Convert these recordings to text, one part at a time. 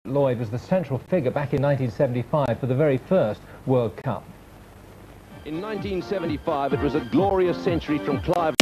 Lloyd was the central figure back in 1975 for the very first World Cup. In 1975, it was a glorious century from Clive.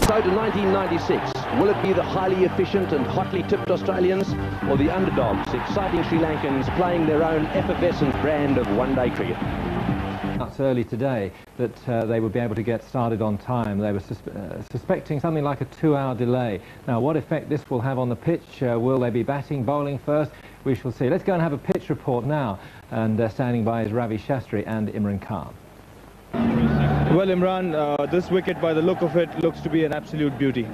So to 1996, will it be the highly efficient and hotly tipped Australians or the underdogs, exciting Sri Lankans playing their own effervescent brand of one-day cricket? It's early today that they would be able to get started on time. They were suspecting something like a 2-hour delay. Now, what effect this will have on the pitch? Will they be batting, bowling first? We shall see. Let's go and have a pitch report now. And standing by is Ravi Shastri and Imran Khan. Well, Imran, this wicket, by the look of it, looks to be an absolute beauty.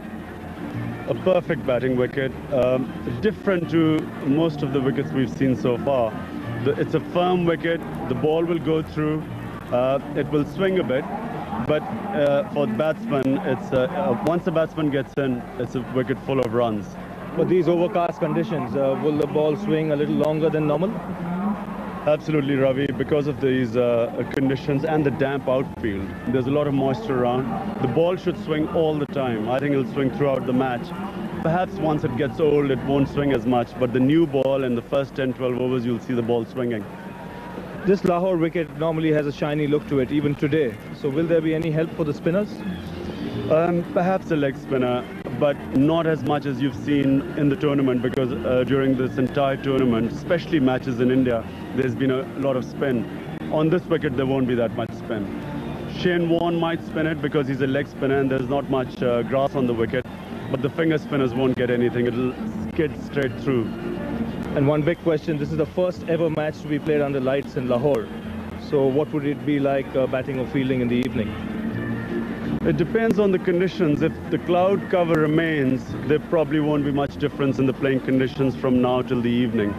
A perfect batting wicket, different to most of the wickets we've seen so far. It's a firm wicket, the ball will go through, it will swing a bit, but for the batsman, once the batsman gets in, it's a wicket full of runs. But these overcast conditions, will the ball swing a little longer than normal? Absolutely, Ravi, because of these conditions and the damp outfield. There's a lot of moisture around. The ball should swing all the time. I think it'll swing throughout the match. Perhaps once it gets old, it won't swing as much, but the new ball in the first 10-12 overs, you'll see the ball swinging. This Lahore wicket normally has a shiny look to it, even today. So will there be any help for the spinners? Perhaps a leg spinner, but not as much as you've seen in the tournament, because during this entire tournament, especially matches in India, there's been a lot of spin. On this wicket, there won't be that much spin. Shane Warne might spin it because he's a leg spinner and there's not much grass on the wicket, but the finger spinners won't get anything. It'll skid straight through. And one big question, this is the first ever match to be played under lights in Lahore. So what would it be like batting or fielding in the evening? It depends on the conditions. If the cloud cover remains, there probably won't be much difference in the playing conditions from now till the evening.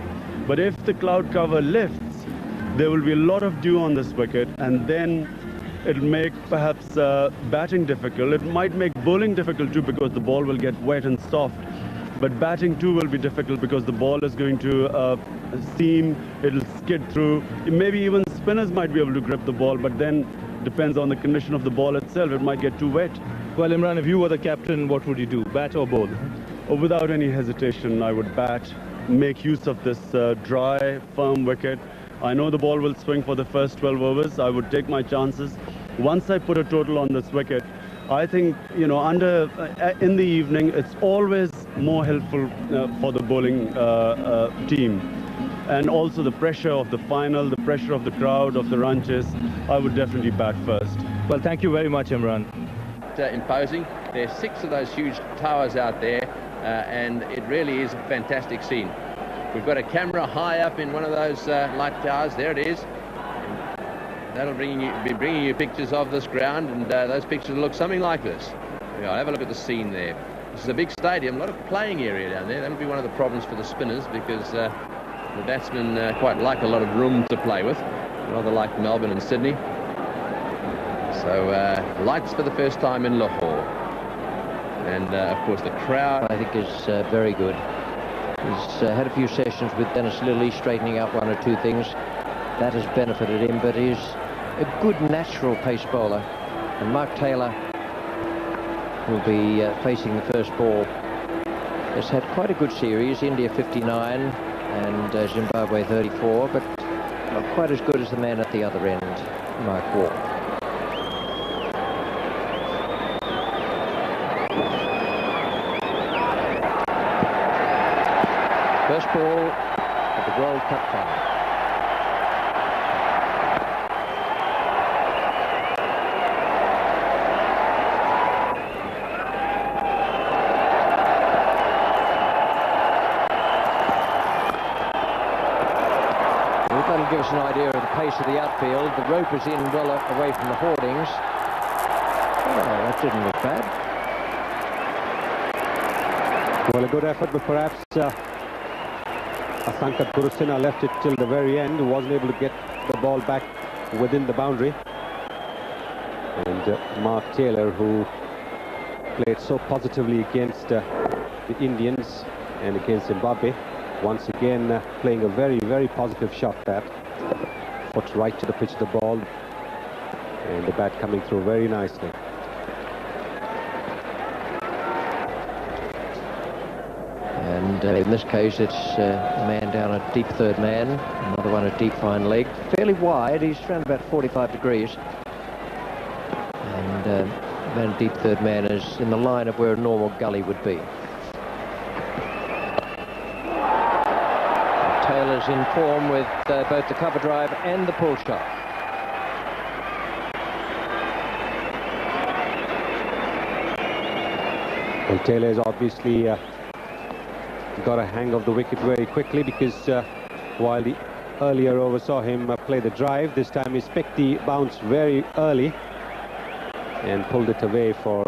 But if the cloud cover lifts, there will be a lot of dew on this wicket, and then it'll make perhaps batting difficult. It might make bowling difficult too, because the ball will get wet and soft. But batting too will be difficult because the ball is going to seam, it'll skid through. Maybe even spinners might be able to grip the ball, but then depends on the condition of the ball itself. It might get too wet. Well, Imran, if you were the captain, what would you do? Bat or bowl? Oh, without any hesitation, I would bat, make use of this dry, firm wicket. I know the ball will swing for the first 12 overs. I would take my chances. Once I put a total on this wicket, I think, you know, in the evening, it's always more helpful for the bowling team. And also the pressure of the final, the pressure of the crowd, of the run chase, I would definitely bat first. Well, thank you very much, Imran. Imposing. There's 6 of those huge towers out there, and it really is a fantastic scene. We've got a camera high up in one of those light towers. There it is. That'll be bringing you pictures of this ground, and those pictures will look something like this. Yeah, have a look at the scene there. This is a big stadium, a lot of playing area down there. That'll be one of the problems for the spinners, because the batsmen quite like a lot of room to play with, rather like Melbourne and Sydney. So lights for the first time in Lahore. And of course the crowd, I think, is very good. He's had a few sessions with Dennis Lillee, straightening up 1 or 2 things. That has benefited him, but he's a good natural pace bowler. And Mark Taylor will be facing the first ball. Has had quite a good series, India 59 and Zimbabwe 34, but not quite as good as the man at the other end, Mark Waugh. First ball of the World Cup final. an idea of the pace of the outfield. The rope is in well away from the hoardings. Oh, that didn't look bad. Well, a good effort, but perhaps Asankat Purusena left it till the very end, wasn't able to get the ball back within the boundary. And Mark Taylor, who played so positively against the Indians and against Zimbabwe, once again playing a very, very positive shot that. Foot right to the pitch of the ball, and the bat coming through very nicely. And in this case, it's a man down a deep third man, another one a deep fine leg, fairly wide. He's around about 45 degrees. And then a deep third man is in the line of where a normal gully would be. Taylor's in form with both the cover drive and the pull shot. Well, Taylor's obviously got a hang of the wicket very quickly, because while the earlier over saw him play the drive, this time he picked the bounce very early and pulled it away for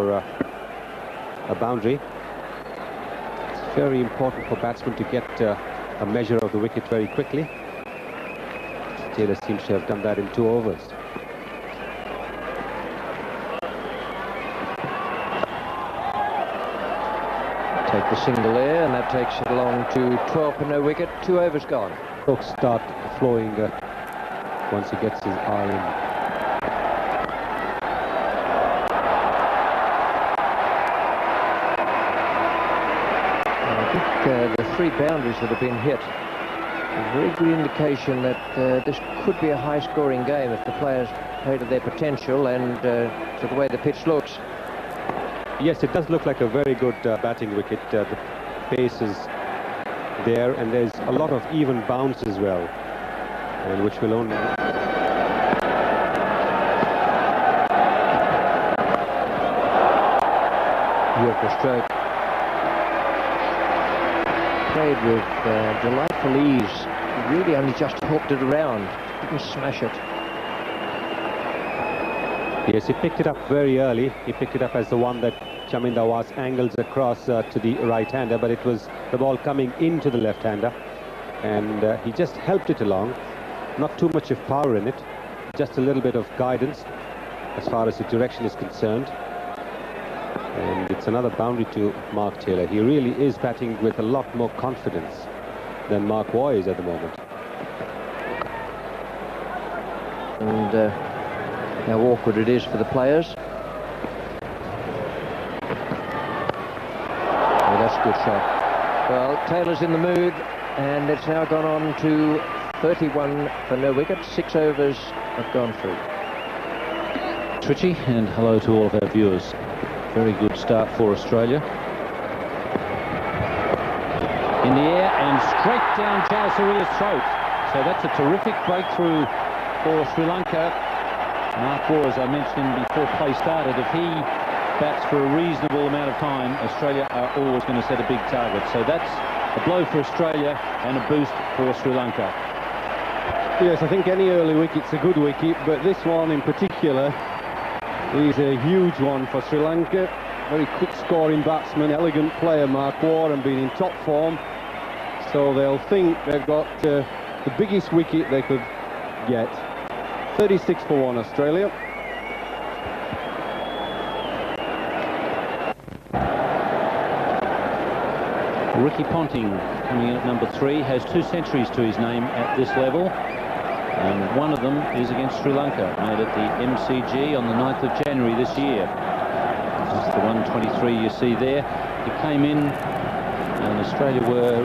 a boundary. It's very important for batsmen to get a measure of the wicket very quickly. Taylor seems to have done that in 2 overs. Take the single there, and that takes it along to 12 for no wicket. 2 overs gone. Stokes start flowing once he gets his eye in. The 3 boundaries that have been hit, a very good indication that this could be a high-scoring game if the players play to their potential and to the way the pitch looks. Yes, it does look like a very good batting wicket. The pace is there, and there's a lot of even bounce as well, and which will only... Yorker stroke. Played with delightful ease. Really only just hooked it around. Didn't smash it. Yes, he picked it up very early. He picked it up as the one that Chaminda Was angles across to the right-hander, but it was the ball coming into the left-hander, and he just helped it along. Not too much of power in it, just a little bit of guidance as far as the direction is concerned. And it's another boundary to Mark Taylor. He really is batting with a lot more confidence than Mark Waugh is at the moment. And how awkward it is for the players. Oh, that's a good shot. Well, Taylor's in the mood, and it's now gone on to 31 for no wicket. 6 overs have gone through. Twitchy, and hello to all of our viewers. Very good start for Australia. In the air and straight down Jayasuriya's throat. So that's a terrific breakthrough for Sri Lanka. Mark Waugh, as I mentioned before play started, if he bats for a reasonable amount of time, Australia are always going to set a big target. So that's a blow for Australia and a boost for Sri Lanka. Yes, I think any early wicket's a good wicket, but this one in particular is a huge one for Sri Lanka. Very quick scoring batsman, elegant player Mark Waugh, and being in top form. So they'll think they've got the biggest wicket they could get. 36 for 1 Australia. Ricky Ponting coming in at number 3 has 2 centuries to his name at this level, and one of them is against Sri Lanka, made at the MCG on the 9th of January this year. This is the 123 you see there. He came in, and Australia were,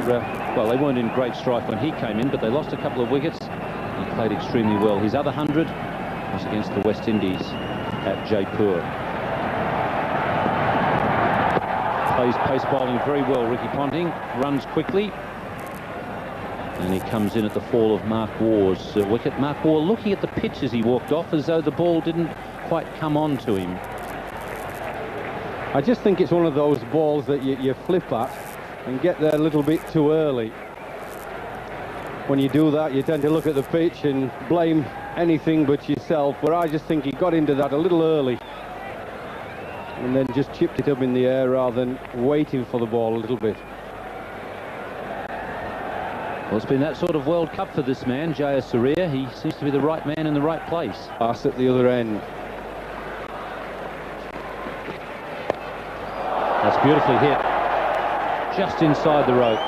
well, they weren't in great strife when he came in, but they lost a couple of wickets. He played extremely well. His other 100 was against the West Indies at Jaipur. Plays pace bowling very well, Ricky Ponting. Runs quickly. And he comes in at the fall of Mark Waugh's wicket. Mark Waugh looking at the pitch as he walked off, as though the ball didn't quite come on to him. I just think it's one of those balls that you flip at and get there a little bit too early. when you do that, you tend to look at the pitch and blame anything but yourself, but I just think he got into that a little early and then just chipped it up in the air rather than waiting for the ball a little bit. Well, it's been that sort of World Cup for this man, Jayasuriya. He seems to be the right man in the right place. Pass at the other end. That's beautifully hit. Just inside the rope.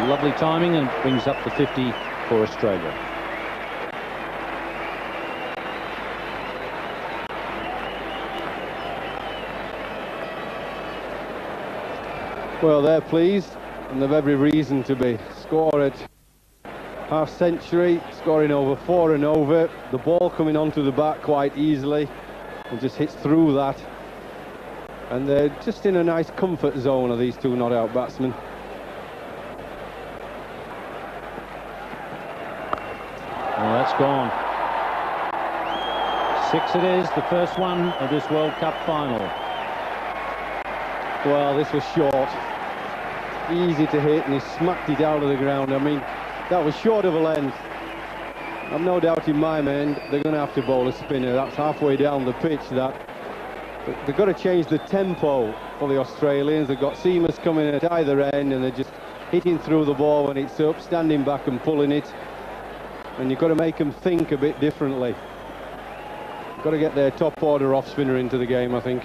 Lovely timing, and brings up the 50 for Australia. Well, they're pleased, and they've every reason to be. Score at half century, scoring over 4 and over. The ball coming onto the bat quite easily, and just hits through that. And they're just in a nice comfort zone of these two not-out batsmen. Well, that's gone. 6 it is, the first one of this World Cup final. Well, this was short. Easy to hit, and he smacked it out of the ground. I mean, that was short of a length. I've no doubt in my mind they're going to have to bowl a spinner. That's halfway down the pitch, that. But they've got to change the tempo for the Australians. They've got seamers coming at either end, and they're just hitting through the ball when it's up, standing back and pulling it. And you've got to make them think a bit differently. You've got to get their top order off spinner into the game, I think.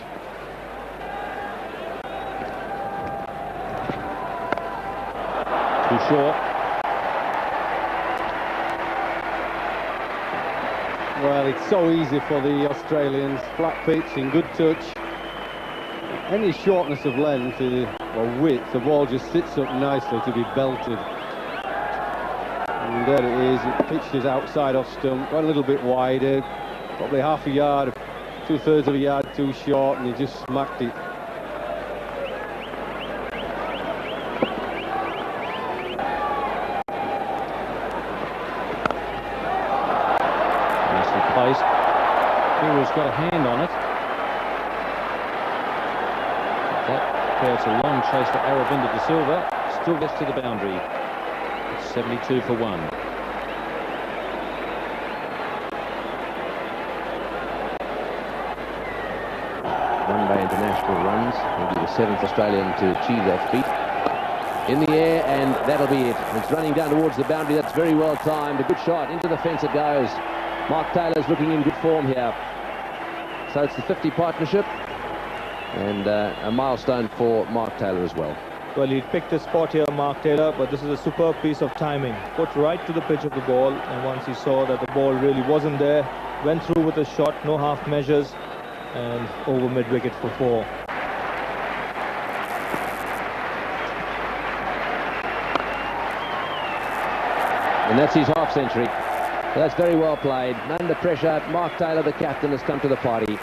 Too short. Well, it's so easy for the Australians. Flat pitch and good touch. Any shortness of length or width, the ball just sits up nicely to be belted. And there it is. It pitched his outside off stump, got a little bit wider, probably half a yard, 2/3 of a yard too short, and he just smacked it. Placed. Kiwi's got a hand on it. That creates a long chase for Aravinda De Silva. Still gets to the boundary. It's 72 for 1. One-day international runs. He'll be the 7th Australian to achieve that feat. In the air, and that'll be it. It's running down towards the boundary. That's very well timed. A good shot. Into the fence it goes. Mark Taylor's looking in good form here. So it's the 50 partnership, and a milestone for Mark Taylor as well. Well, he picked a spot here, Mark Taylor, but this is a superb piece of timing. Put right to the pitch of the ball, and once he saw that the ball really wasn't there, went through with a shot, no half measures, and over mid-wicket for 4. And that's his half century. So that's very well played. Under pressure, Mark Taylor, the captain, has come to the party.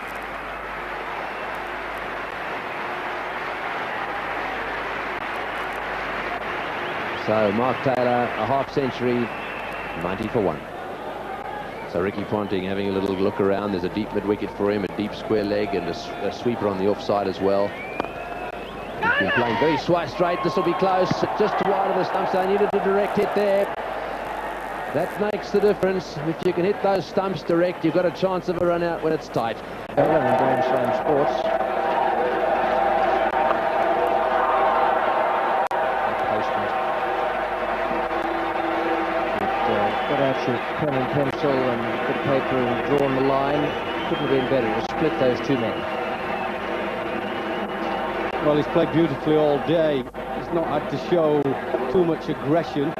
So Mark Taylor, a half century, 90 for 1. So Ricky Ponting having a little look around. There's a deep mid-wicket for him, a deep square leg, and a sweeper on the offside as well. He's been playing very straight. This will be close, just wide of the stumps. They needed a direct hit there. That makes the difference. If you can hit those stumps direct, you've got a chance of a run out when it's tight. Ellen and Grand Slam Sports. Got out your pen and pencil and bit of paper and drawn the line. Couldn't have been better to split those two men. Well, he's played beautifully all day. He's not had to show too much aggression,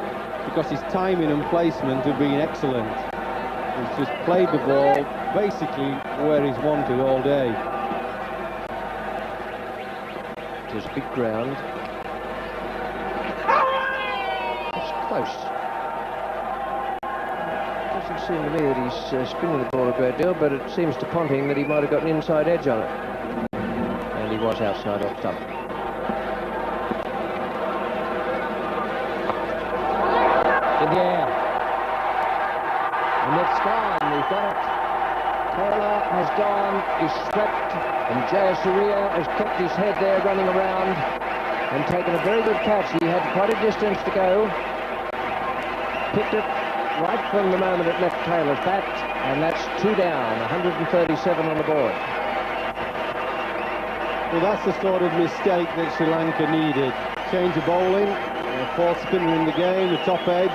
because his timing and placement have been excellent. He's just played the ball basically where he's wanted all day. It is big ground. It's close. Doesn't seem to me that he's spinning the ball a great deal, but it seems to Ponting that he might have got an inside edge on it. And he was outside off stump. In the air. And it's gone. We've got it. Taylor has gone. He's swept. And Jayasuriya has kept his head there running around and taken a very good catch. He had quite a distance to go. picked it right from the moment it left Taylor's bat, and that's 2 down, 137 on the board. Well, that's the sort of mistake that Sri Lanka needed. Change of bowling, fourth spinner in the game, the top edge.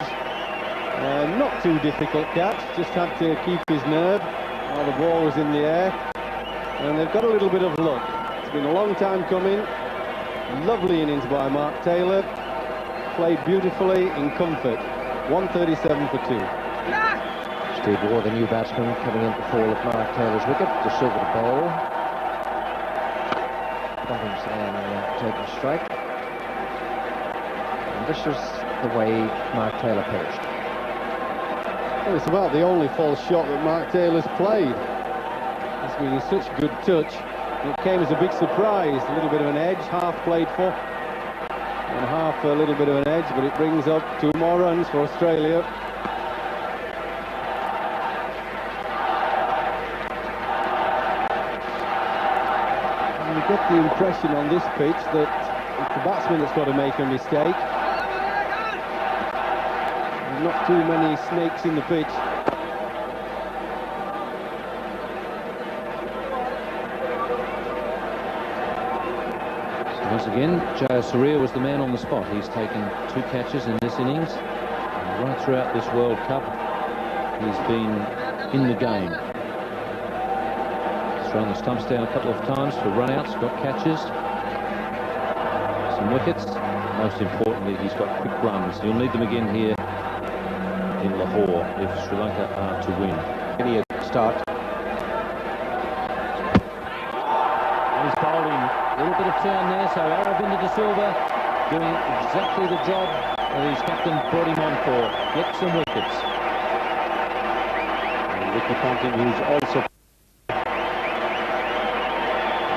Not too difficult catch, just had to keep his nerve while the ball was in the air. And they've got a little bit of luck. It's been a long time coming. Lovely innings by Mark Taylor. Played beautifully in comfort. 137 for 2. Steve Waugh, the new batsman, coming in to fall at Mark Taylor's wicket. De Silva to bowl. Bottoms and taking a strike. And this is the way Mark Taylor pitched. Well, it's about the only false shot that Mark Taylor's played. It's been in such good touch. It came as a big surprise. A little bit of an edge, half played for, and half a little bit of an edge, but it brings up 2 more runs for Australia. And you get the impression on this pitch that it's the batsman that's got to make a mistake. There's not too many snakes in the pitch. Once again, Jayasuriya was the man on the spot. He's taken 2 catches in this innings. And right throughout this World Cup, he's been in the game. He's thrown the stumps down a couple of times for run-outs, got catches, some wickets. Most importantly, he's got quick runs. You'll need them again here in Lahore if Sri Lanka are to win. Any start. He's bowling. A little bit of turn there, so Aravinda De Silva doing exactly the job that his captain brought him on for. Get some wickets. And Ricky Ponting, who's also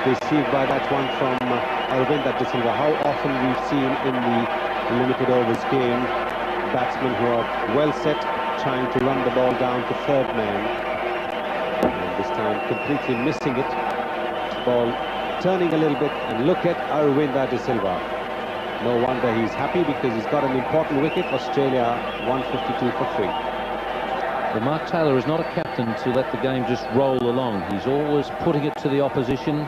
deceived by that one from Aravinda De Silva. How often we've seen in the limited overs game batsmen who are well set trying to run the ball down to third man, and this time completely missing it. Ball turning a little bit, and look at Aravinda De Silva. No wonder he's happy, because he's got an important wicket. Australia 152 for 3. Well, Mark Taylor is not a captain to let the game just roll along. He's always putting it to the opposition,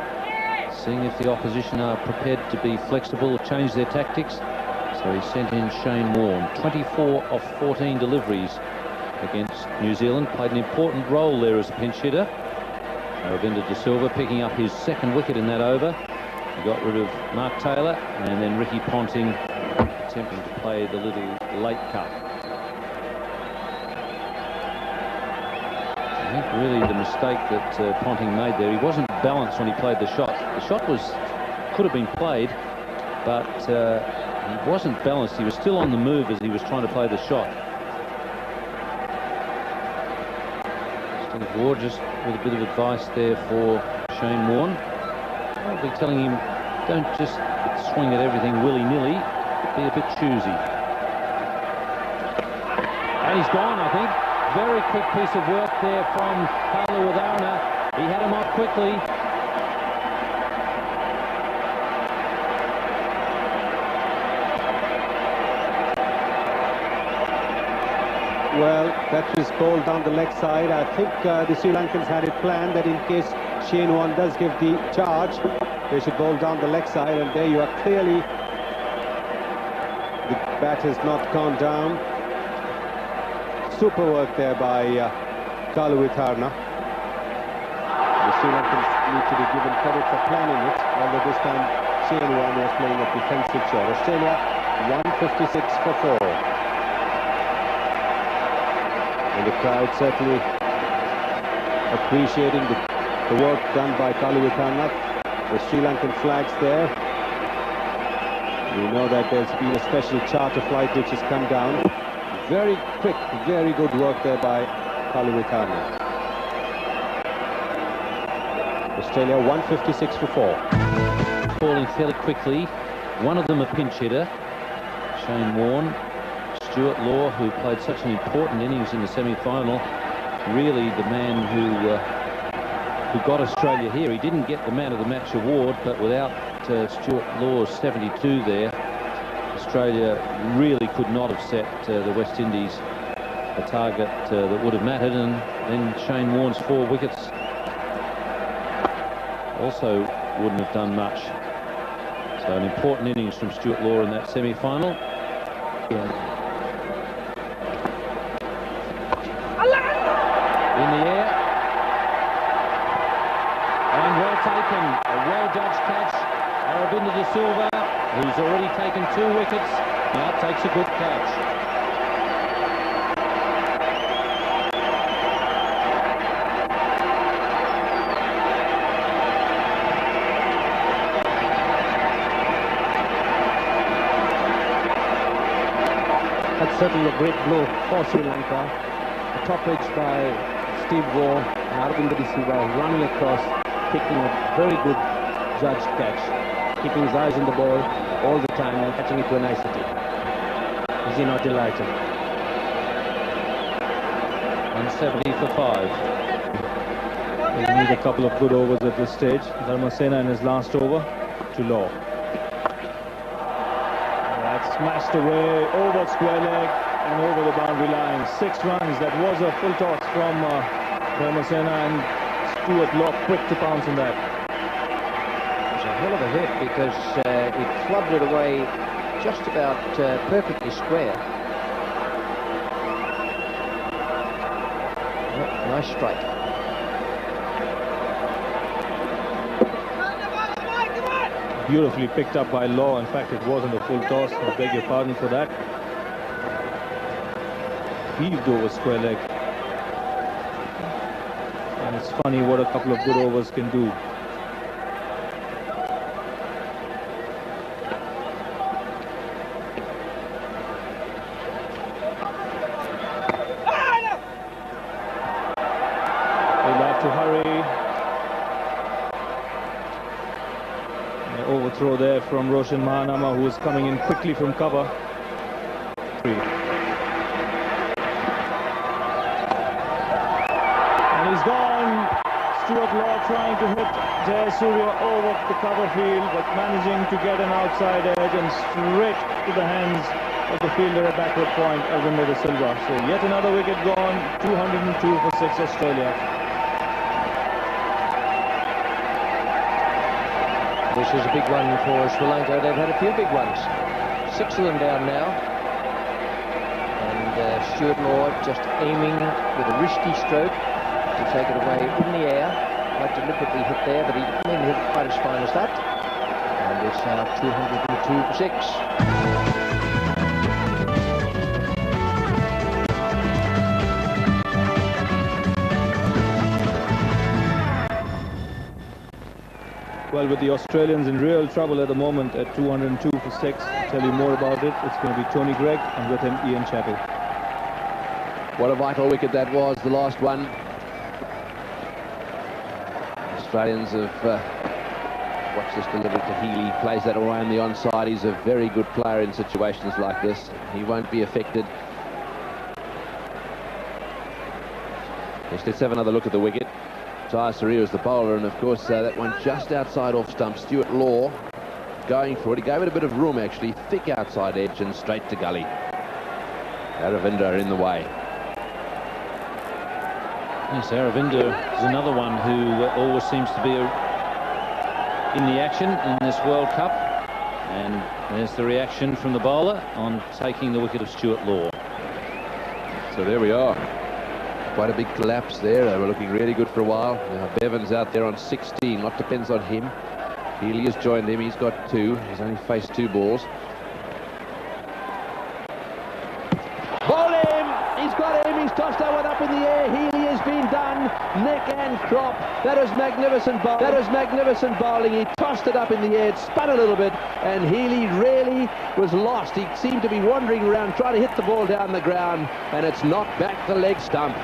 seeing if the opposition are prepared to be flexible or change their tactics. So he sent in Shane Warne. 24 of 14 deliveries against New Zealand. Played an important role there as a pinch hitter. Aravinda De Silva picking up his 2nd wicket in that over. He got rid of Mark Taylor, and then Ricky Ponting attempting to play the little late cut. I think really the mistake that Ponting made there, he wasn't balanced when he played the shot. The shot could have been played, but he wasn't balanced. He was still on the move as he was trying to play the shot. Steve Waugh just with a bit of advice there for Shane Warne. I'll be telling him, don't just swing at everything willy-nilly, be a bit choosy. And he's gone, I think. Very quick piece of work there from Kalu Witharana. He had him off quickly. Well, that was bowled down the leg side. I think the Sri Lankans had it planned that in case Shane Warne does give the charge, they should bowl down the leg side, and there you are. Clearly the bat has not gone down. Super work there by Kalu Witharana. The Sri Lankans need to be given credit for planning it, although this time Shane Warne was playing a defensive shot. Australia 156 for 4. And the crowd certainly appreciating the work done by Kalu Witharana. The Sri Lankan flags there. We know that there's been a special charter flight which has come down. Very quick, very good work there by Kalu Witharana. Australia 156 for 4. Falling fairly quickly. One of them a pinch hitter, Shane Warne. Stuart Law, who played such an important innings in the semi-final, really the man who got Australia here. He didn't get the Man of the Match award, but without Stuart Law's 72 there, Australia really could not have set the West Indies a target that would have mattered, and then Shane Warne's 4 wickets also wouldn't have done much. So an important innings from Stuart Law in that semi-final. In the air. And well taken. A well-judged catch. Aravinda de Silva, who's already taken 2 wickets, now takes a good catch. That's certainly a great blow for Sri Lanka. A top edge by Steve Waugh, and Aravinda de Silva running across, picking a very good judged catch, keeping his eyes on the ball all the time and catching it to a nicety. Is he not delighted? 170 for 5. They need a couple of good overs at this stage. Dharmasena in his last over to Law. That's smashed away over square leg and over the boundary line. 6 runs. That was a full toss from Dharmasena, and Stuart Law quick to pounce on that. It was a hell of a hit because it flubbed it away just about perfectly square. Oh, nice strike. Beautifully picked up by Law. In fact, it wasn't a full toss. I beg your pardon for that. Heaved over square leg. And it's funny what a couple of good overs can do. They'll have to hurry. Overthrow there from Roshan Mahanama, who is coming in quickly from cover. 3. And he's gone. Stuart Law trying to hit Jayasuriya over the cover field, but managing to get an outside edge and straight to the hands of the fielder at backward point, Aravinda de Silva. So yet another wicket gone. 202 for 6 Australia. This is a big one for Sri Lanka. They've had a few big ones. 6 of them down now. And Stuart Law just aiming with a risky stroke to take it away in the air. Quite deliberately hit there, but he didn't hit it quite as fine as that. And it's now 202 for 6. Well, with the Australians in real trouble at the moment at 202 for 6. I'll tell you more about it. It's going to be Tony Greig, and with him Ian Chappell. What a vital wicket that was, the last one. Australians have watched this delivery to Healy. Plays that around the onside. He's a very good player in situations like this. He won't be affected. Yes, let's have another look at the wicket. Jayasuriya is the bowler, and of course that one just outside off stump. Stuart Law going for it. He gave it a bit of room, actually. Thick outside edge and straight to gully. Aravinda in the way. Yes, Aravinda is another one who always seems to be in the action in this World Cup. And there's the reaction from the bowler on taking the wicket of Stuart Law. So there we are. Quite a big collapse there. They were looking really good for a while. Now Bevan's out there on 16. A lot depends on him. Healy has joined him. He's got 2. He's only faced 2 balls. Ball him! He's got him. He's tossed that one up in the air. Healy has been done. Neck and crop. That is magnificent bowling. That is magnificent bowling. He tossed it up in the air. It spun a little bit, and Healy really was lost. He seemed to be wandering around trying to hit the ball down the ground, and it's knocked back the leg stump.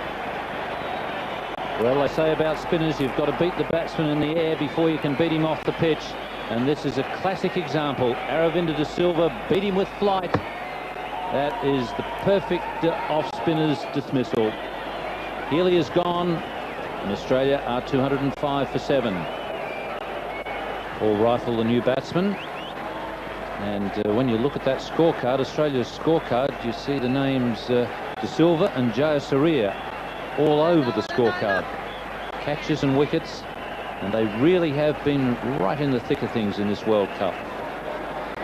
Well, they say about spinners, you've got to beat the batsman in the air before you can beat him off the pitch. And this is a classic example. Aravinda de Silva beat him with flight. That is the perfect off-spinner's dismissal. Healy is gone, and Australia are 205 for 7. Paul Rifle, the new batsman. And when you look at that scorecard, Australia's scorecard, you see the names De Silva and Jayasuriya all over the scorecard. Catches and wickets, and they really have been right in the thick of things in this World Cup.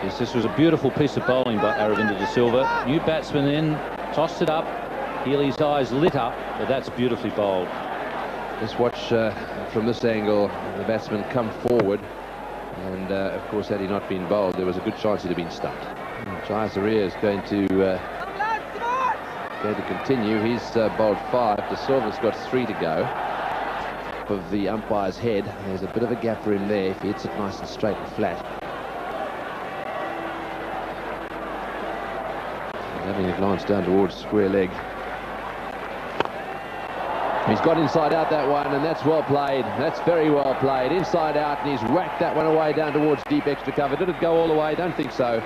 Yes, this was a beautiful piece of bowling by Aravinda De Silva. New batsman in, tossed it up. Healy's eyes lit up, but that's beautifully bowled. Just watch from this angle the batsman come forward, and of course had he not been bowled there was a good chance he'd have been stumped. Jayasuriya is going to continue. He's bowled 5. De Silva's got 3 to go. Of the umpire's head, there's a bit of a gap for him there if he hits it nice and straight and flat. He's having a glance down towards square leg. He's got inside out that one, and that's well played. That's very well played. Inside out, and he's whacked that one away down towards deep extra cover. Did it go all the way? Don't think so.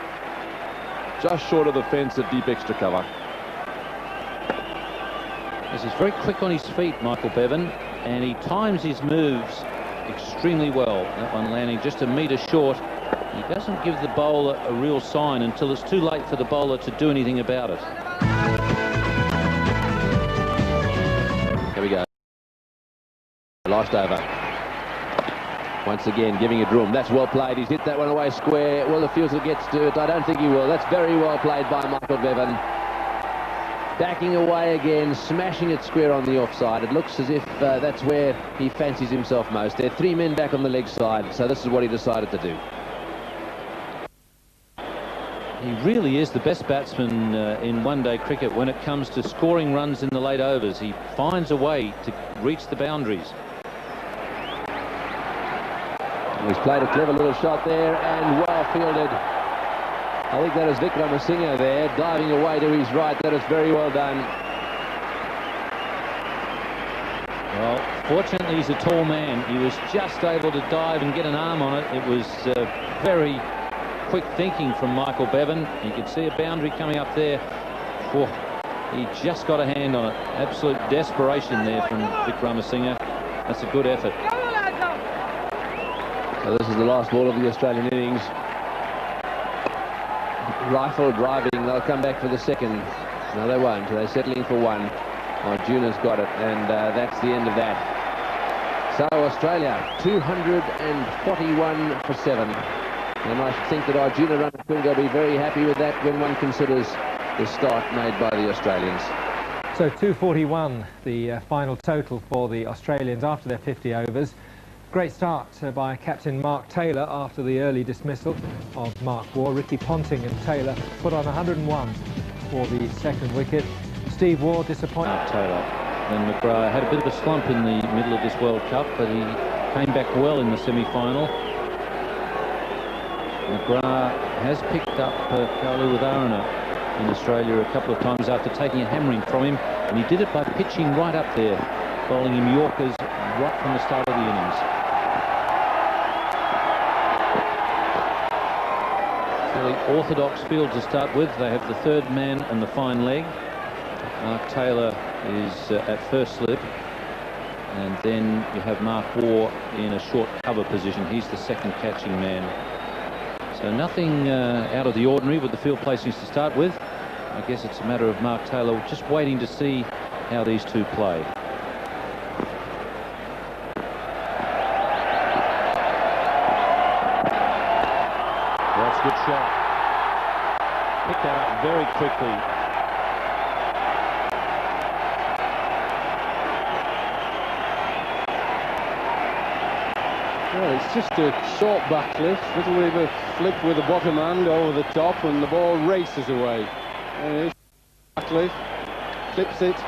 Just short of the fence at deep extra cover. Yes, he's very quick on his feet, Michael Bevan, and he times his moves extremely well. That one landing just a metre short. He doesn't give the bowler a real sign until it's too late for the bowler to do anything about it. Here we go. Last over. Once again, giving it room. That's well played. He's hit that one away square. Will the fielder gets to it? I don't think he will. That's very well played by Michael Bevan. Backing away again, smashing it square on the offside. It looks as if that's where he fancies himself most. There are 3 men back on the leg side, so this is what he decided to do. He really is the best batsman in one-day cricket when it comes to scoring runs in the late overs. He finds a way to reach the boundaries. He's played a clever little shot there and well fielded. I think that is Wickramasinghe there, diving away to his right. That is very well done. Well, fortunately he's a tall man. He was just able to dive and get an arm on it. It was very quick thinking from Michael Bevan. You could see a boundary coming up there. Oh, he just got a hand on it. Absolute desperation there from Wickramasinghe. That's a good effort. So this is the last ball of the Australian innings. Rifle driving, they'll come back for the second. No, they won't. They're settling for 1. Arjuna's got it, and that's the end of that. So Australia, 241 for 7. And I think that Arjuna Ranatunga will be very happy with that when one considers the start made by the Australians. So 241, the final total for the Australians after their 50 overs. Great start by captain Mark Taylor after the early dismissal of Mark Waugh. Ricky Ponting and Taylor put on 101 for the second wicket. Steve Waugh disappointed. Mark Taylor. Then McGrath had a bit of a slump in the middle of this World Cup, but he came back well in the semi-final. McGrath has picked up Kaluwitharana in Australia a couple of times after taking a hammering from him, and he did it by pitching right up there, bowling him Yorkers right from the start of the innings. Fairly orthodox field to start with. They have the 3rd man and the fine leg. Mark Taylor is at first slip, and then you have Mark Waugh in a short cover position. He's the second catching man. So nothing out of the ordinary with the field placings to start with. I guess it's a matter of Mark Taylor just waiting to see how these two play. That's a good shot. Picked that up very quickly. Well, it's just a short back lift, little bit of a flip with the bottom hand over the top, and the ball races away. And it's back lift, clips it,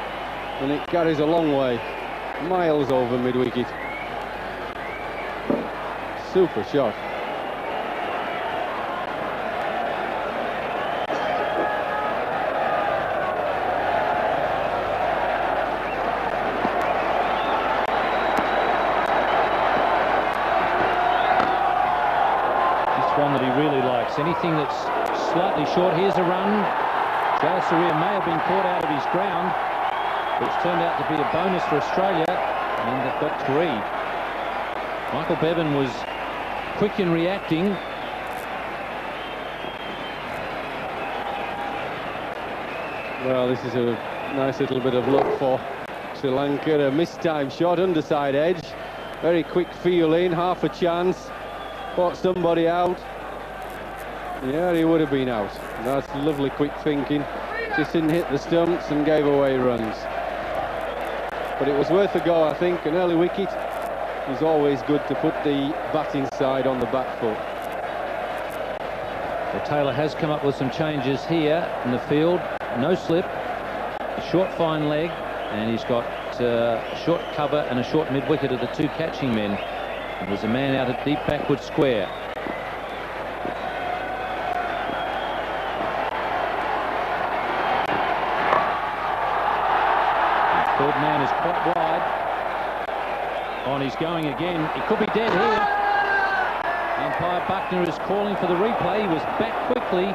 and it carries a long way, miles over mid-wicket. Super shot. One that he really likes. Anything that's slightly short. Here's a run. Jayasuriya may have been caught out of his ground, but it's turned out to be a bonus for Australia, and they've got 3. Michael Bevan was quick in reacting. Well, this is a nice little bit of luck for Sri Lanka. A mistimed shot, underside edge. Very quick feel in, half a chance. Caught somebody out. Yeah, he would have been out. That's lovely quick thinking. Just didn't hit the stumps and gave away runs. But it was worth a go, I think. An early wicket is always good to put the batting side on the back foot. Well, Taylor has come up with some changes here in the field. No slip, a short fine leg, and he's got a short cover and a short mid-wicket of the two catching men. And there's a man out at deep backward square. The third man is quite wide. On, he's going again. He could be dead here. Umpire Buckner is calling for the replay. He was back quickly.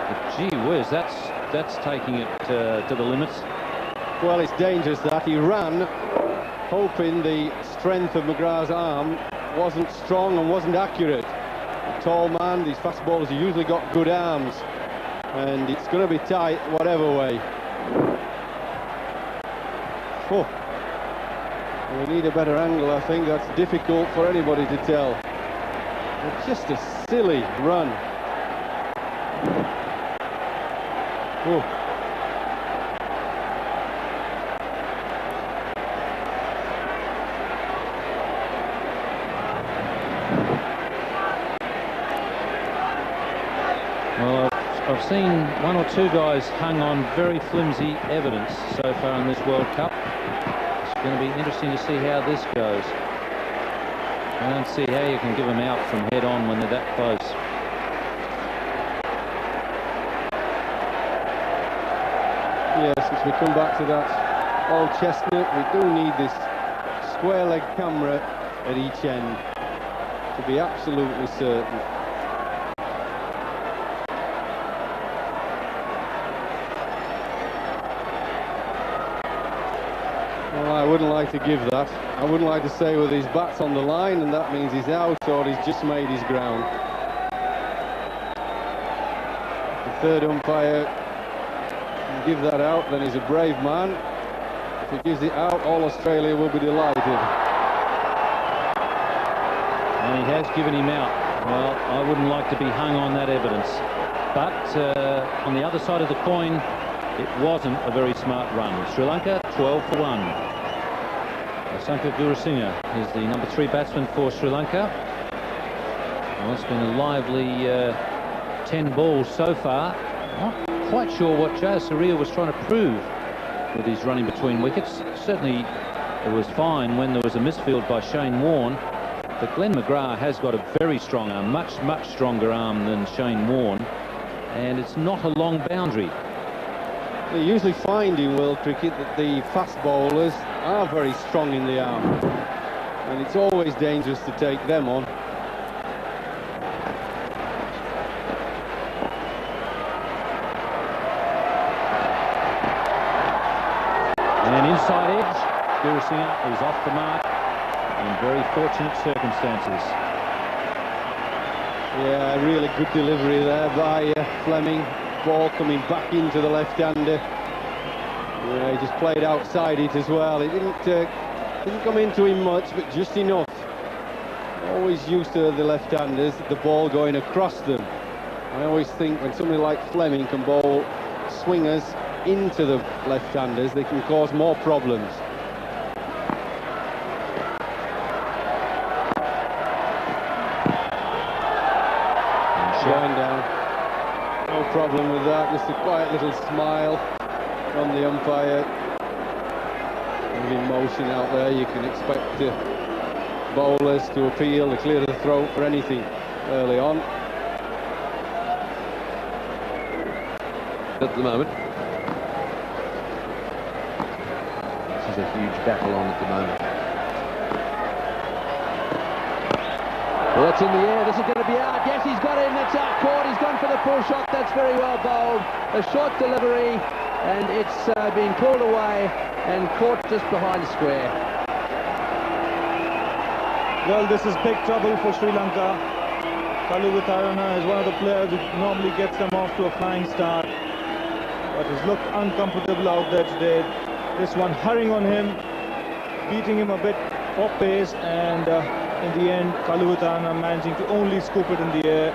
But gee whiz, that's taking it to the limits. Well, it's dangerous that he ran, hoping the strength of McGrath's arm wasn't strong and wasn't accurate. A tall man, these fast bowlers have usually got good arms, and it's going to be tight whatever way. Oh. We need a better angle, I think. That's difficult for anybody to tell. It's just a silly run. Oh. Well, I've seen one or two guys hung on very flimsy evidence so far in this World Cup. It's going to be interesting to see how this goes. I don't see how you can give them out from head on when they're that close. Yes, as we come back to that old chestnut, we do need this square leg camera at each end to be absolutely certain. Well, I wouldn't like to give that. I wouldn't like to say whether his bat's on the line and that means he's out or he's just made his ground. The third umpire can give that out, then he's a brave man. If he gives it out, all Australia will be delighted. And he has given him out. Well, I wouldn't like to be hung on that evidence. But on the other side of the coin, it wasn't a very smart run. Sri Lanka 12 for 1. Sankar Gurusinghe is the number 3 batsman for Sri Lanka. Well, it's been a lively 10 balls so far. Not quite sure what Jayasuriya was trying to prove with his running between wickets. Certainly it was fine when there was a misfield by Shane Warne. But Glenn McGrath has got a very strong arm, much stronger arm than Shane Warne. And it's not a long boundary. They usually find in world cricket that the fast bowlers are very strong in the arm, and it's always dangerous to take them on. And inside edge, Gurusinghe is off the mark in very fortunate circumstances. Yeah, really good delivery there by Fleming. Ball coming back into the left-hander. Yeah, he just played outside it as well. It didn't come into him much, but just enough. Always used to the left-handers, the ball going across them. I always think when somebody like Fleming can bowl swingers into the left-handers, they can cause more problems. Going down. No problem with that, just a quiet little smile from the umpire. Moving motion out there, you can expect bowlers to appeal, to clear the throat for anything early on. At the moment, this is a huge battle on at the moment. Well, that's in the air. This is going to be out. Yes, he's got it, and that's out. Caught. He's gone for the full shot. That's very well bowled. A short delivery, and it's being pulled away and caught just behind square. Well, this is big trouble for Sri Lanka. Kalu Witharana is one of the players who normally gets them off to a flying start. but he's looked uncomfortable out there today. This one hurrying on him, beating him a bit off pace, and in the end, Kaluwitana managing to only scoop it in the air.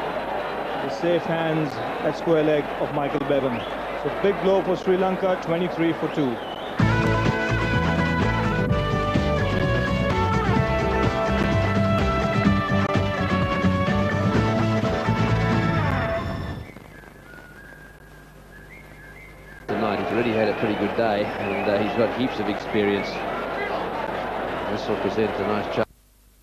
The safe hands at square leg of Michael Bevan. So big blow for Sri Lanka, 23 for 2. Tonight he's already had a pretty good day, and he's got heaps of experience. This will present a nice chance.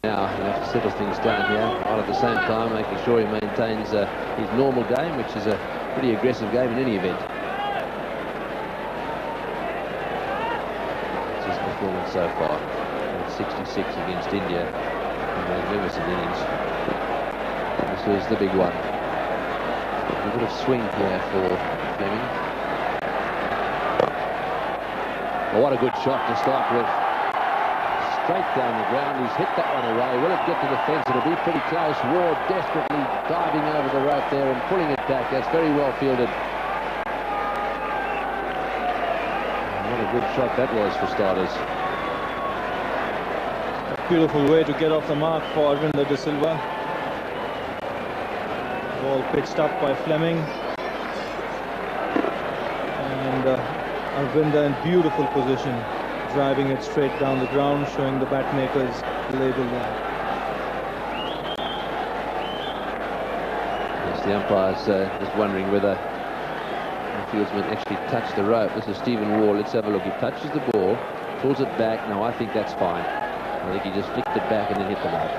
Now he'll have to settle things down here, while at the same time making sure he maintains his normal game, which is a pretty aggressive game in any event. It's his performance so far. At 66 against India. A magnificent innings. This was the big one. A bit of swing here for Fleming. Oh, what a good shot to start with. Straight down the ground, he's hit that one away. Will it get to the fence? It'll be pretty close. Ward desperately diving over the rope there and pulling it back. That's very well fielded. What a good shot that was for starters. A beautiful way to get off the mark for Arvinder De Silva. Ball pitched up by Fleming. And Arvinder in beautiful position, driving it straight down the ground, showing the bat makers label there. Yes, the umpire's just wondering whether the fieldsman actually touched the rope. This is Stephen Waugh. Let's have a look. He touches the ball, pulls it back. No, I think that's fine. I think he just flicked it back and then hit the mark.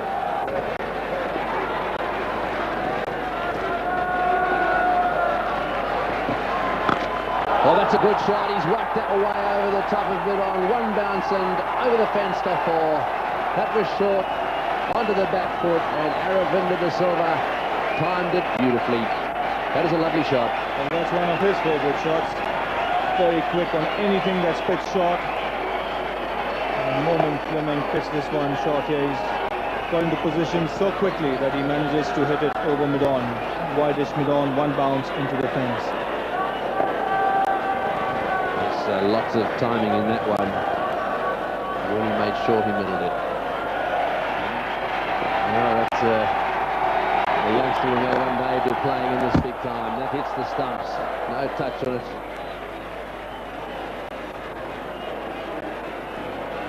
Oh, that's a good shot. He's whacked that away over the top of it on one bounce and over the fence to 4. That was short, onto the back foot, and Aravinda De Silva timed it beautifully. That is a lovely shot. And that's one of his favorite shots. Very quick on anything that's pitched short. And the moment Fleming pitched this one short here, he's got into position so quickly that he manages to hit it over mid-on. Wideish mid-on, one bounce into the fence. Lots of timing in that one. Really made sure he middled it. Now that's a youngster who may one day be playing in this big time. That hits the stumps. No touch on it.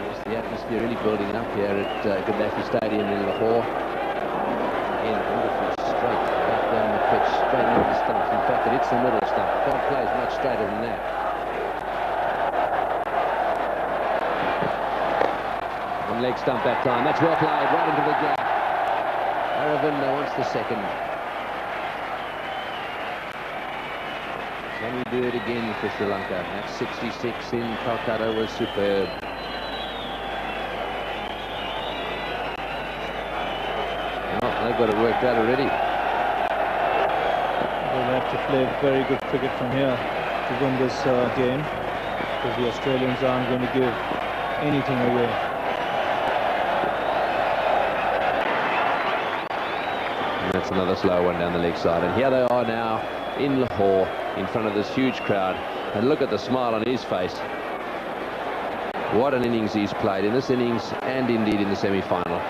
There's the atmosphere really building up here at Gaddafi Stadium in Lahore. Again, beautiful straight back down the pitch, straight into the stumps. In fact, it hits the middle stump. Can't play much straighter than that. Leg stump that time. That's well played, right into the gap. Aravinda wants the second. Can he do it again for Sri Lanka? That 66 in Calcutta was superb. Oh, they've got it worked out already. They'll have to play very good cricket from here to win this game, because the Australians aren't going to give anything away. That's another slow one down the leg side, and here they are now in Lahore in front of this huge crowd, and look at the smile on his face. What an innings he's played in this innings and indeed in the semi-final.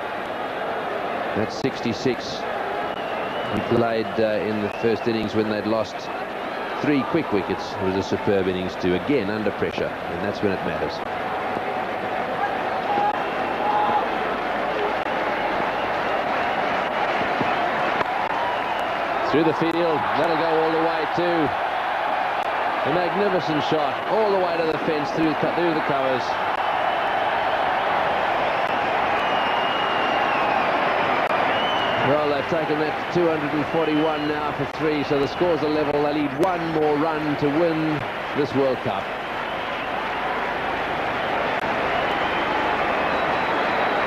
That's 66. He played in the first innings when they'd lost 3 quick wickets. It was a superb innings too, again under pressure, and that's when it matters. Through the field, that'll go all the way to a magnificent shot, all the way to the fence, through the covers. Well, they've taken that to 241 now for 3, so the scores are level. They need one more run to win this World Cup.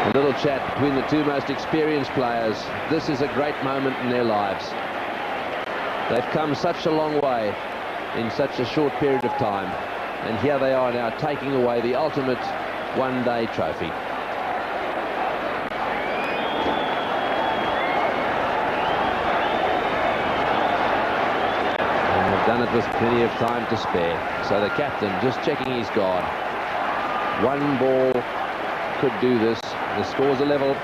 A little chat between the two most experienced players. This is a great moment in their lives. They've come such a long way in such a short period of time, and here they are now taking away the ultimate one-day trophy. And They've done it with plenty of time to spare. So the captain just checking his guard. One ball could do this. The score's a level.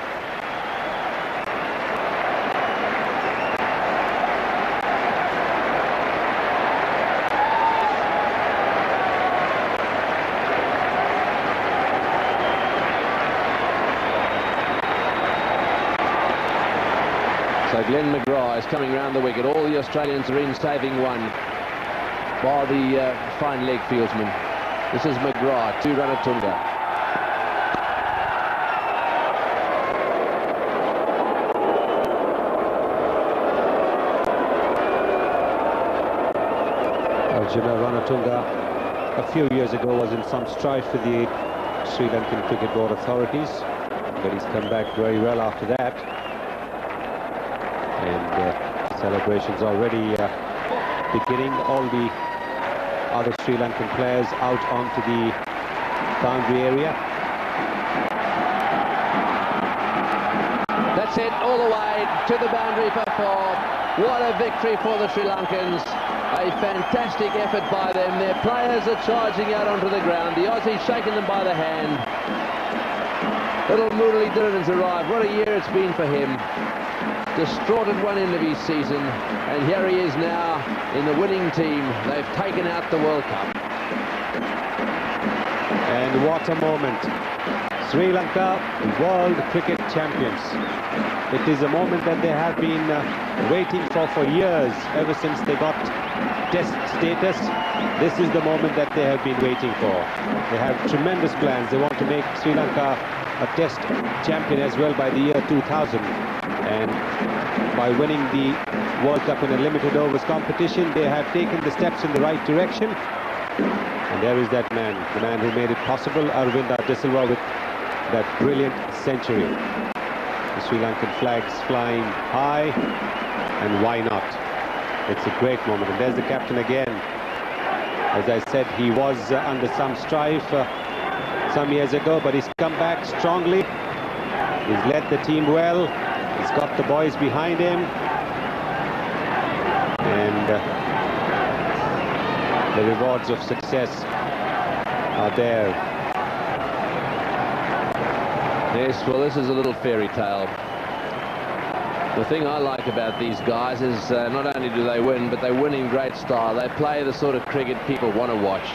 So Glenn McGrath is coming round the wicket. All the Australians are in, saving one, bar the fine leg fieldsman. This is McGrath to Ranatunga. Arjuna Ranatunga a few years ago was in some strife with the Sri Lankan Cricket Board authorities, but he's come back very well after that. And celebrations already beginning. All the other Sri Lankan players out onto the boundary area. That's it, all the way to the boundary for 4. What a victory for the Sri Lankans. A fantastic effort by them. Their players are charging out onto the ground. The Aussies shaking them by the hand. Little Murali Dhillon's arrived. What a year it's been for him. Distraught at one end of his season, and here he is now in the winning team. They've taken out the World Cup. And what a moment. Sri Lanka, world cricket champions. It is a moment that they have been waiting for years, ever since they got test status. This is the moment that they have been waiting for. They have tremendous plans. They want to make Sri Lanka a test champion as well by the year 2000. And by winning the World Cup in a limited overs competition, they have taken the steps in the right direction. And there is that man, the man who made it possible, Aravinda De Silva, with that brilliant century. The Sri Lankan flags flying high, and why not? It's a great moment. And there's the captain again. As I said, he was under some strife some years ago, but he's come back strongly. He's led the team well. He's got the boys behind him, and the rewards of success are there. Yes, well, this is a little fairy tale. The thing I like about these guys is not only do they win, but they win in great style. They play the sort of cricket people want to watch.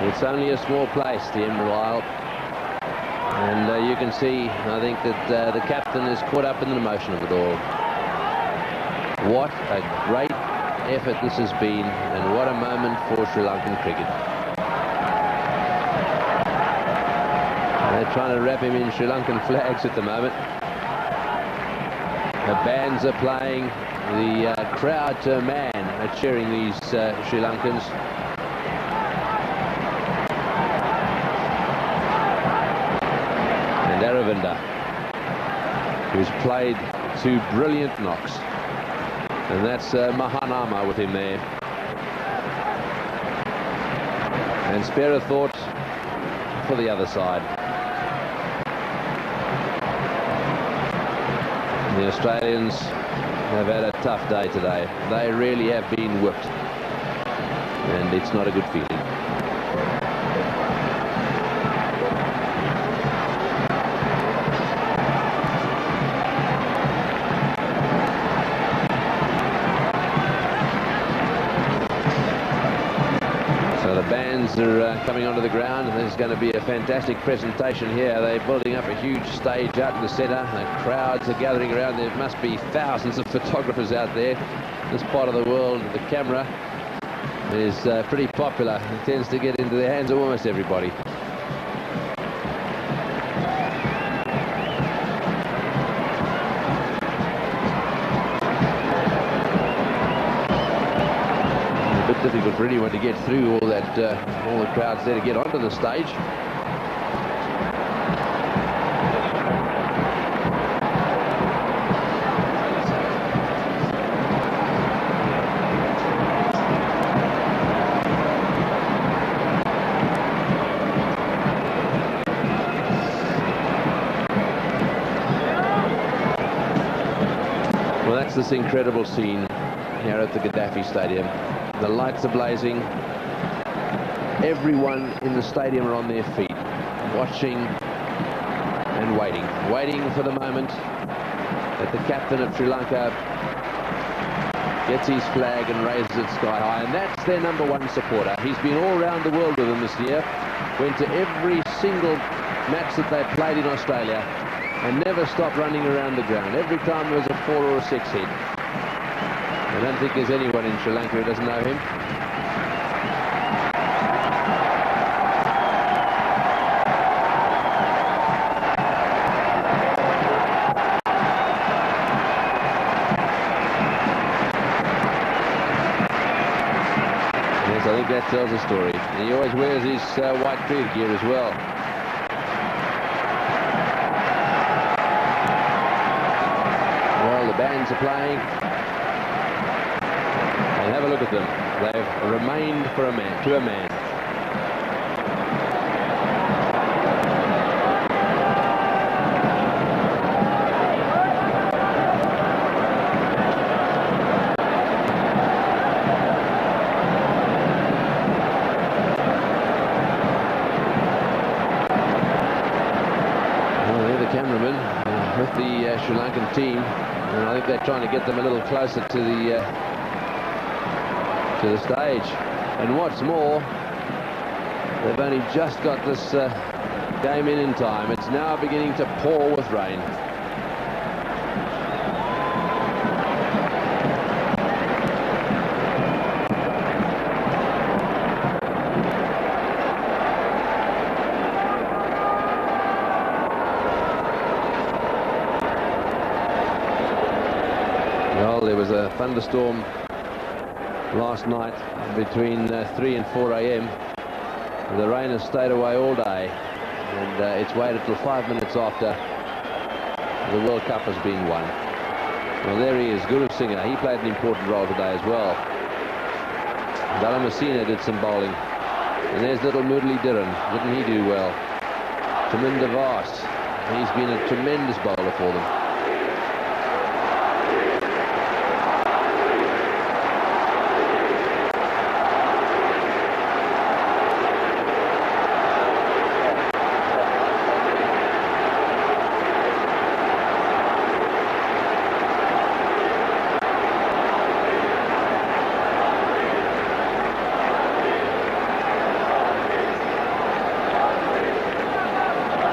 It's only a small place, the Emerald Isle. And you can see, I think, that the captain is caught up in the emotion of it all. What a great effort this has been, and what a moment for Sri Lankan cricket. They're trying to wrap him in Sri Lankan flags at the moment. The bands are playing. The crowd to a man are cheering these Sri Lankans. Aravinda, who's played 2 brilliant knocks, and that's Mahanama with him there. And spare a thought for the other side. The Australians have had a tough day today. They really have been whipped, and it's not a good feeling. Are coming onto the ground, and there's going to be a fantastic presentation here. They're building up a huge stage out in the centre. The crowds are gathering around. There must be thousands of photographers out there. This part of the world, the camera is pretty popular. It tends to get into the hands of almost everybody. Difficult for anyone to get through all the crowds there to get onto the stage. Well, that's this incredible scene. here at the Gaddafi Stadium. The lights are blazing. Everyone in the stadium are on their feet, watching and waiting for the moment that the captain of Sri Lanka gets his flag and raises it sky high, and that's their #1 supporter. He's been all around the world with them this year, went to every single match that they played in Australia, and never stopped running around the ground. Every time there was a 4 or a 6 hit. I don't think there's anyone in Sri Lanka who doesn't know him. Yes, I think that tells a story. He always wears his white cricket gear as well. Well, the bands are playing. And have a look at them. They've remained for a man, to a man. With the Sri Lankan team, and I think they're trying to get them a little closer to the stage. And what's more, they've only just got this game in time. It's now beginning to pour with rain. Well, there was a thunderstorm last night between 3 and 4 a.m. The rain has stayed away all day, and it's waited till 5 minutes after the World Cup has been won. Well, there he is, Guru Singha. He played an important role today as well. Dalla Messina did some bowling. And there's little Murali Dhiran. Didn't he do well? Taminda Vas. He's been a tremendous bowler for them.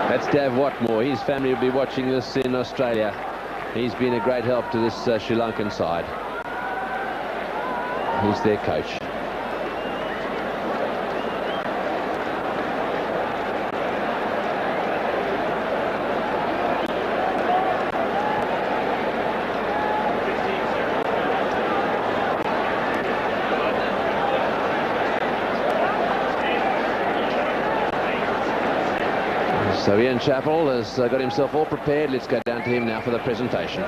That's Dav Watmore. His family will be watching this in Australia. He's been a great help to this Sri Lankan side. He's their coach. So Ian Chappell has got himself all prepared. Let's go down to him now for the presentation.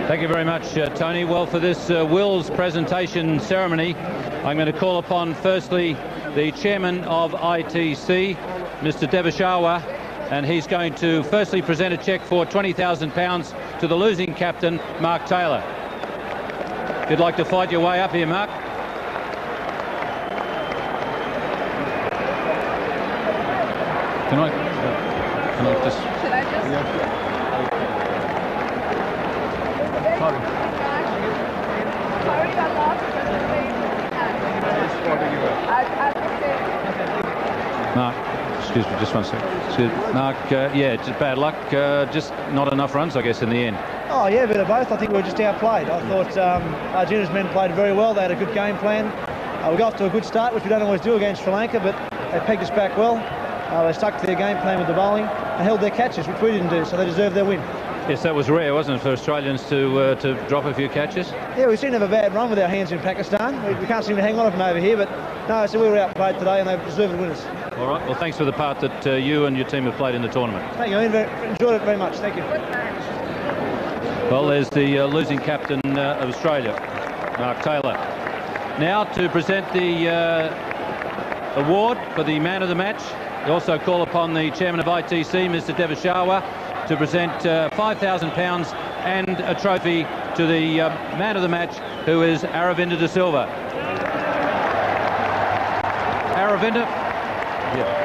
Thank you very much, Tony. Well, for this Wills presentation ceremony, I'm going to call upon firstly the chairman of ITC, Mr. Devashawa, and he's going to firstly present a cheque for £20,000 to the losing captain, Mark Taylor. If you'd like to fight your way up here, Mark. Can I just... Should I just? Yeah. Sorry, I lost the Mark, excuse me, just one second. Mark, yeah, just bad luck. Just not enough runs, I guess, in the end. Oh, yeah, a bit of both. I think we were just outplayed. I thought Arjuna's men played very well. They had a good game plan. We got off to a good start, which we don't always do against Sri Lanka, but they pegged us back well. They stuck to their game plan with the bowling and held their catches, which we didn't do, so they deserved their win. Yes, that was rare, wasn't it, for Australians to drop a few catches? Yeah, we seem to have a bad run with our hands in Pakistan. We can't seem to hang on from over here, but no, so we were outplayed today and they deserved winners. All right, well, thanks for the part that you and your team have played in the tournament. Thank you, Ian. Enjoyed it very much. Thank you. Well, there's the losing captain of Australia, Mark Taylor. Now to present the award for the man of the match. We also call upon the chairman of ITC, Mr. Devashawa, to present £5,000 and a trophy to the man of the match, who is Aravinda De Silva. Aravinda. Yeah.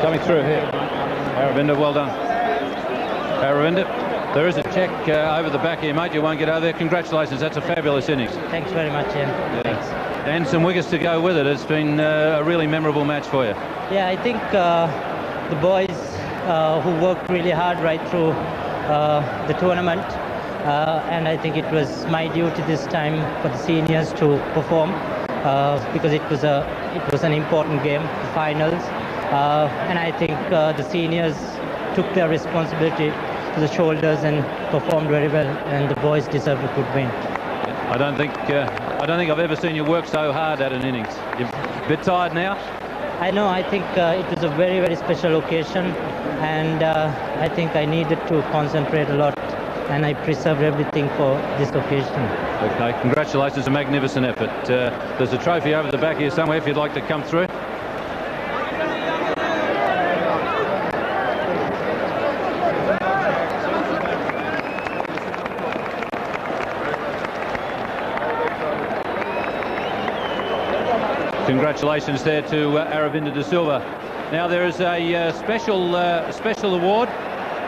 Coming through here. Aravinda, well done. Aravinda, there is a check over the back here, mate. You won't get over there. Congratulations, that's a fabulous innings. Thanks very much, Ian. Thanks. And some wickets to go with it. It's been a really memorable match for you. Yeah, I think the boys who worked really hard right through the tournament, and I think it was my duty this time for the seniors to perform because it was an important game, the finals. And I think the seniors took their responsibility to the shoulders and performed very well, and the boys deserve a good win. I don't think I've ever seen you work so hard at an innings. You're a bit tired now? I know. I think it was a very, very special occasion, and I think I needed to concentrate a lot, and I preserved everything for this occasion. Okay, congratulations, a magnificent effort. There's a trophy over the back here somewhere if you'd like to come through. Congratulations there to Aravinda De Silva. Now there is a special award,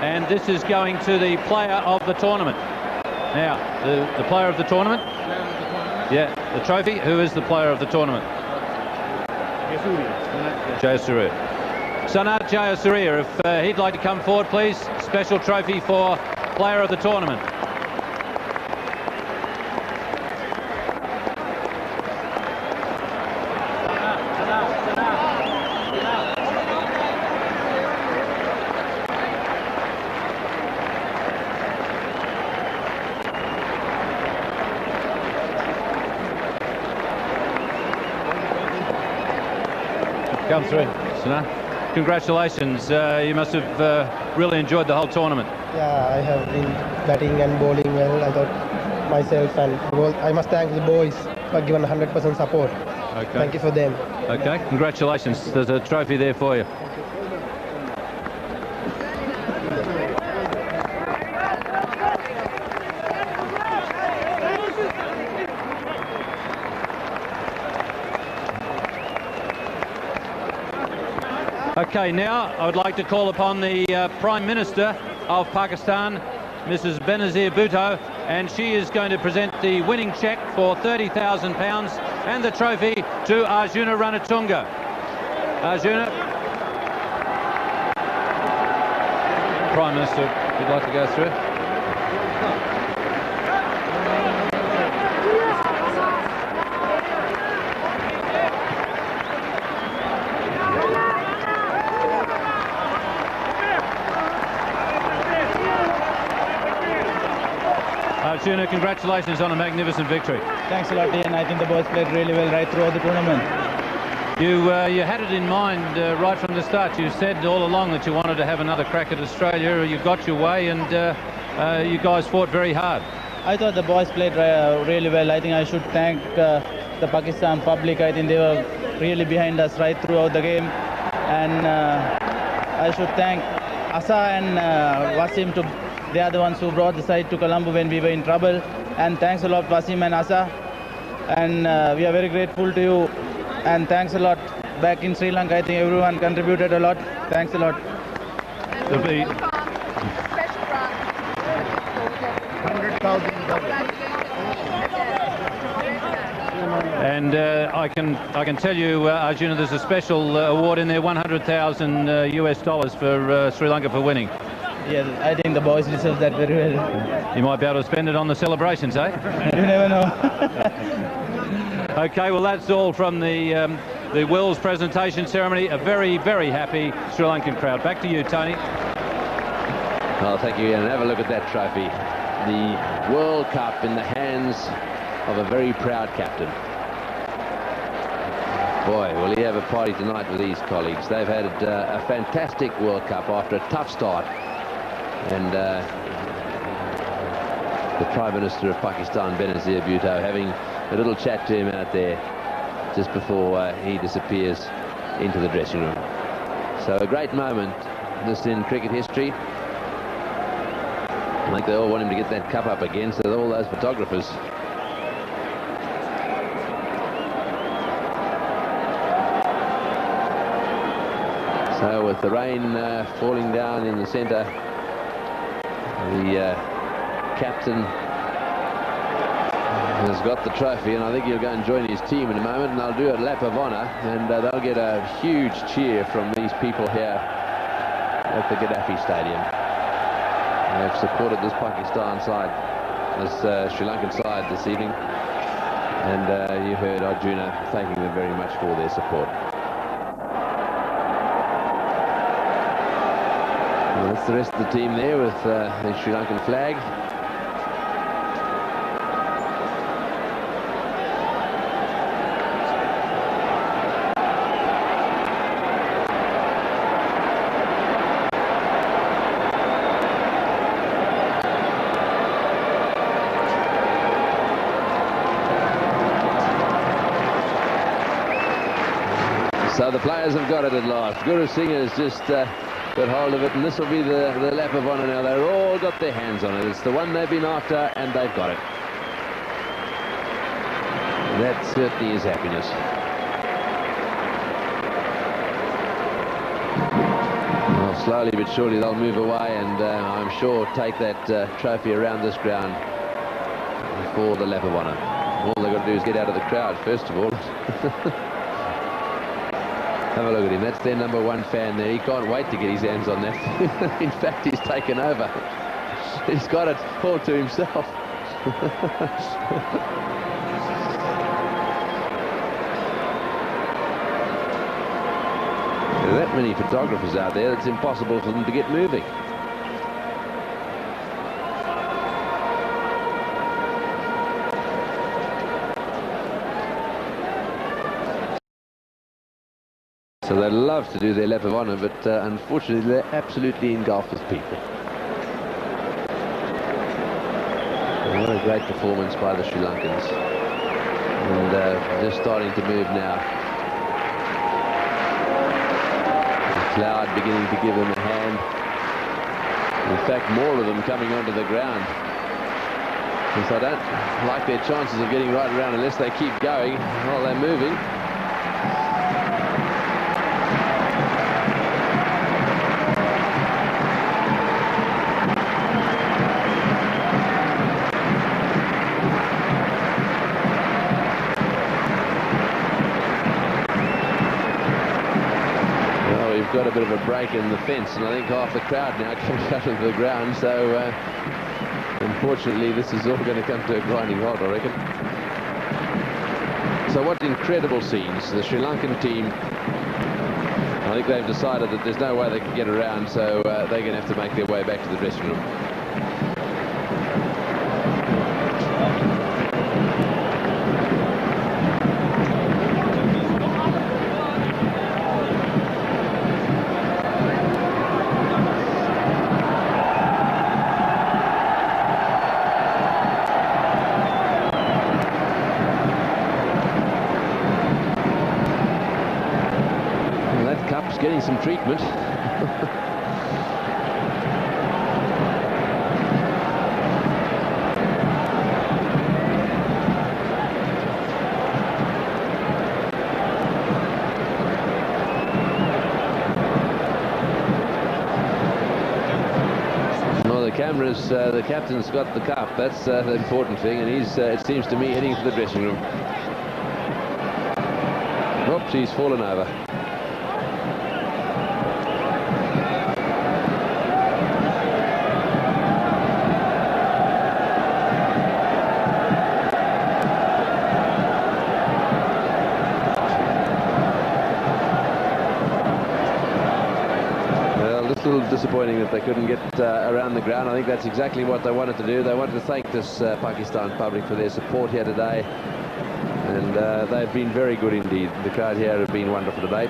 and this is going to the player of the tournament. Now, the player of the tournament? Yeah, the trophy. Who is the player of the tournament? Jayasuriya. Sanat Jayasuriya, if he'd like to come forward, please. Special trophy for player of the tournament. Come through, Sana. Congratulations. You must have really enjoyed the whole tournament. Yeah, I have been batting and bowling well. I thought myself, and I must thank the boys for giving 100% support. Okay. Thank you for them. Okay, congratulations. There's a trophy there for you. Okay, now I would like to call upon the Prime Minister of Pakistan, Mrs. Benazir Bhutto, and she is going to present the winning cheque for £30,000 and the trophy to Arjuna Ranatunga. Arjuna. Prime Minister, if you'd like to go through. Arjuna, congratulations on a magnificent victory. Thanks a lot, Ian. I think the boys played really well right throughout the tournament. You had it in mind right from the start. You said all along that you wanted to have another crack at Australia. You got your way, and you guys fought very hard. I thought the boys played really well. I think I should thank the Pakistan public. I think they were really behind us right throughout the game. And I should thank Asa and Wasim. They are the ones who brought the side to Colombo when we were in trouble. And thanks a lot, Wasim and Asa. And we are very grateful to you. And thanks a lot. Back in Sri Lanka, I think everyone contributed a lot. Thanks a lot. And I can tell you, Arjuna, there's a special award in there, $100,000 US for Sri Lanka for winning. Yeah, I think the boys deserve that very well. You might be able to spend it on the celebrations, eh? You never know. Okay, well, that's all from the Wills presentation ceremony. A very, very happy Sri Lankan crowd. Back to you, Tony. Well, thank you, Ian. Have a look at that trophy. The World Cup in the hands of a very proud captain. Boy, will he have a party tonight with these colleagues. They've had a fantastic World Cup after a tough start. And the Prime Minister of Pakistan, Benazir Bhutto, having a little chat to him out there just before he disappears into the dressing room. So a great moment, this in cricket history. I think they all want him to get that cup up again, so all those photographers. So with the rain falling down in the centre, the captain has got the trophy, and I think he'll go and join his team in a moment, and they'll do a lap of honour, and they'll get a huge cheer from these people here at the Gaddafi Stadium. They've supported this Pakistan side, this Sri Lankan side this evening, and you heard Arjuna thanking them very much for their support. Well, that's the rest of the team there with the Sri Lankan flag. So the players have got it at last. Guru Singh has just got hold of it, and this will be the lap of honour now. They've all got their hands on it. It's the one they've been after, and they've got it. That certainly is happiness. Well, slowly but surely they'll move away, and I'm sure take that trophy around this ground for the lap of honour. All they've got to do is get out of the crowd, first of all. Have a look at him. That's their number one fan there. He can't wait to get his hands on that. In fact, he's taken over. He's got it all to himself. There are that many photographers out there, it's impossible for them to get moving. So they'd love to do their lap of honour, but unfortunately they're absolutely engulfed with people. And what a great performance by the Sri Lankans. And just starting to move now. The cloud beginning to give them a hand. In fact, more of them coming onto the ground. Because I don't like their chances of getting right around unless they keep going while they're moving. Got a bit of a break in the fence, and I think half the crowd now comes out of the ground, so unfortunately this is all going to come to a grinding halt, I reckon. So what incredible scenes. The Sri Lankan team, I think they've decided that there's no way they can get around, so they're going to have to make their way back to the dressing room. Getting some treatment. Well, the cameras, the captain's got the cup. That's the important thing, and he's, it seems to me, heading to the dressing room. Oops, he's fallen over. little disappointing that they couldn't get around the ground. I think that's exactly what they wanted to do. They wanted to thank this Pakistan public for their support here today. And they've been very good indeed. The crowd here have been wonderful today.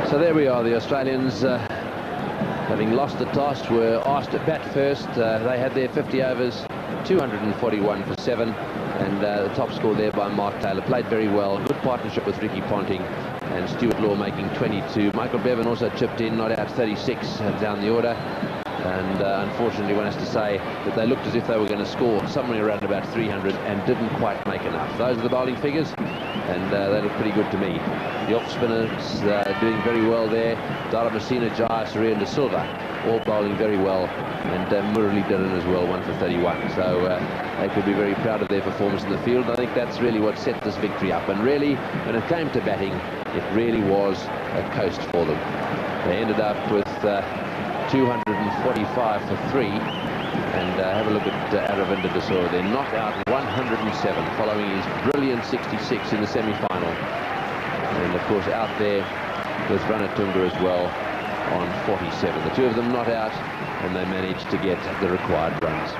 So there we are, the Australians, having lost the toss, were asked to bat first. They had their 50 overs, 241 for 7, and the top score there by Mark Taylor. Played very well, good partnership with Ricky Ponting, and Stuart Law making 22. Michael Bevan also chipped in, not out 36 down the order. And unfortunately, one has to say that they looked as if they were going to score somewhere around about 300 and didn't quite make enough. Those are the bowling figures, and they look pretty good to me. The off-spinners doing very well there. Dara Messina, Jaya, Surya and De Silva all bowling very well, and Murali Dhiran as well, 1 for 31. So they could be very proud of their performance in the field. I think that's really what set this victory up, and really, when it came to batting, it really was a coast for them. They ended up with 245 for 3, and have a look at Aravinda De Silva. They're not out 107 following his brilliant 66 in the semi-final, and of course out there with Ranatunga as well on 47. The two of them not out, and they managed to get the required runs.